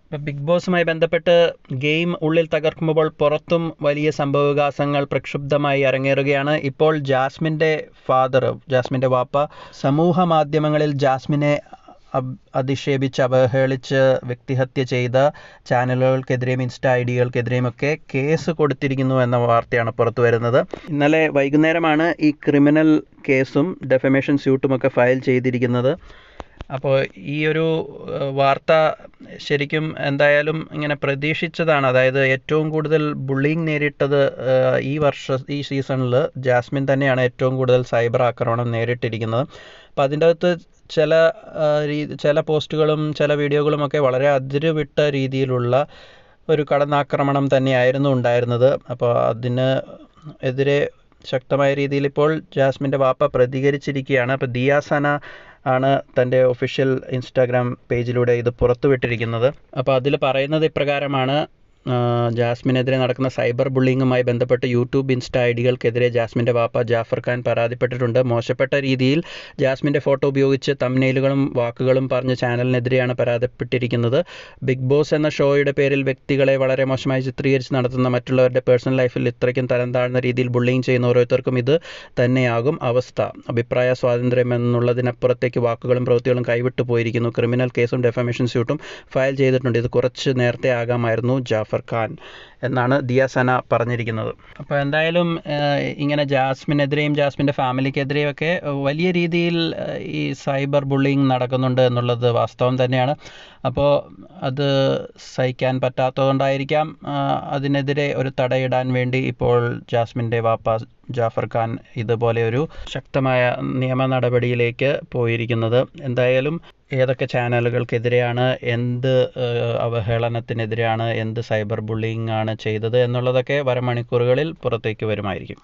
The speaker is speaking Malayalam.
ഇപ്പോൾ ബിഗ് ബോസുമായി ബന്ധപ്പെട്ട് ഗെയിം ഉള്ളിൽ തകർക്കുമ്പോൾ പുറത്തും വലിയ സംഭവവികാസങ്ങൾ പ്രക്ഷുബ്ധമായി അരങ്ങേറുകയാണ്. ഇപ്പോൾ ജാസ്മിൻ്റെ വാപ്പ സമൂഹ മാധ്യമങ്ങളിൽ ജാസ്മിനെ അധിക്ഷേപിച്ച് അവഹേളിച്ച് വ്യക്തിഹത്യ ചെയ്ത ചാനലുകൾക്കെതിരെയും ഇൻസ്റ്റാ ഐഡികൾക്കെതിരെയുമൊക്കെ കേസ് കൊടുത്തിരിക്കുന്നു എന്ന വാർത്തയാണ് പുറത്തു വരുന്നത്. ഇന്നലെ വൈകുന്നേരമാണ് ഈ ക്രിമിനൽ കേസും ഡെഫമേഷൻ സ്യൂട്ടുമൊക്കെ ഫയൽ ചെയ്തിരിക്കുന്നത്. അപ്പോൾ ഈ ഒരു വാർത്ത ശരിക്കും എന്തായാലും ഇങ്ങനെ പ്രതീക്ഷിച്ചതാണ്. അതായത് ഏറ്റവും കൂടുതൽ ബുള്ളിങ് നേരിട്ടത് ഈ സീസണിൽ ജാസ്മിൻ തന്നെയാണ് ഏറ്റവും കൂടുതൽ സൈബർ ആക്രമണം നേരിട്ടിരിക്കുന്നത്. അപ്പം അതിൻ്റെ അകത്ത് ചില പോസ്റ്റുകളും ചില വീഡിയോകളുമൊക്കെ വളരെ അതിരുവിട്ട രീതിയിലുള്ള ഒരു കടന്നാക്രമണം തന്നെയായിരുന്നു ഉണ്ടായിരുന്നത്. അപ്പോൾ അതിന് എതിരെ ശക്തമായ രീതിയിൽ ഇപ്പോൾ ജാസ്മിൻ്റെ വാപ്പ പ്രതികരിച്ചിരിക്കുകയാണ്. അപ്പോൾ ദിയാസന ആണ് തൻ്റെ ഒഫീഷ്യൽ ഇൻസ്റ്റാഗ്രാം പേജിലൂടെ ഇത് പുറത്തുവിട്ടിരിക്കുന്നത്. അപ്പോൾ അതിൽ പറയുന്നത് ഇപ്രകാരമാണ്: ജാസ്മിനെതിരെ നടക്കുന്ന സൈബർ ബുള്ളിങ്ങുമായി ബന്ധപ്പെട്ട് യൂട്യൂബ് ഇൻസ്റ്റാ ഐഡികൾക്കെതിരെ ജാസ്മിൻ്റെ വാപ്പ ജാഫർ ഖാൻ പരാതിപ്പെട്ടിട്ടുണ്ട്. മോശപ്പെട്ട രീതിയിൽ ജാസ്മിൻ്റെ ഫോട്ടോ ഉപയോഗിച്ച് തംബ്നെയിലുകളും വാക്കുകളും പറഞ്ഞ് ചാനലിനെതിരെയാണ് പരാതിപ്പെട്ടിരിക്കുന്നത്. ബിഗ് ബോസ് എന്ന ഷോയുടെ പേരിൽ വ്യക്തികളെ വളരെ മോശമായി ചിത്രീകരിച്ച് നടത്തുന്ന മറ്റുള്ളവരുടെ പേഴ്സണൽ ലൈഫിൽ ഇത്രയ്ക്കും തരം താഴ്ന്ന രീതിയിൽ ബുള്ളിങ് ചെയ്യുന്ന ഓരോരുത്തർക്കും ഇത് തന്നെയാകും അവസ്ഥ. അഭിപ്രായ സ്വാതന്ത്ര്യം എന്നുള്ളതിനപ്പുറത്തേക്ക് വാക്കുകളും പ്രവൃത്തികളും കൈവിട്ടു പോയിരിക്കുന്നു. ക്രിമിനൽ കേസും ഡെഫമേഷൻ സ്യൂട്ടും ഫയൽ ചെയ്തിട്ടുണ്ട്. ഇത് കുറച്ച് നേരത്തെ ആകാമായിരുന്നു ജാഫർ ഖാൻ എന്നാണ് ദിയാസന പറഞ്ഞിരിക്കുന്നത്. അപ്പോൾ എന്തായാലും ഇങ്ങനെ ജാസ്മിനെതിരെയും ജാസ്മിൻ്റെ ഫാമിലിക്കെതിരെയും ഒക്കെ വലിയ രീതിയിൽ ഈ സൈബർ ബുള്ളിങ് നടക്കുന്നുണ്ട് എന്നുള്ളത് വാസ്തവം തന്നെയാണ്. അപ്പോൾ അത് സഹിക്കാൻ പറ്റാത്തതുകൊണ്ടായിരിക്കാം അതിനെതിരെ ഒരു തടയിടാൻ വേണ്ടി ഇപ്പോൾ ജാസ്മിൻ്റെ വാപ്പ ജാഫർ ഖാൻ ഇതുപോലെ ഒരു ശക്തമായ നിയമ നടപടിയിലേക്ക് പോയിരിക്കുന്നത്. എന്തായാലും ഏതൊക്കെ ചാനലുകൾക്കെതിരെയാണ്, എന്ത് അവഹേളനത്തിനെതിരെയാണ്, എന്ത് സൈബർ ബുള്ളിങ് ആണ് ചെയ്തത് എന്നുള്ളതൊക്കെ വരും മണിക്കൂറുകളിൽ പുറത്തേക്ക് വരുമായിരിക്കും.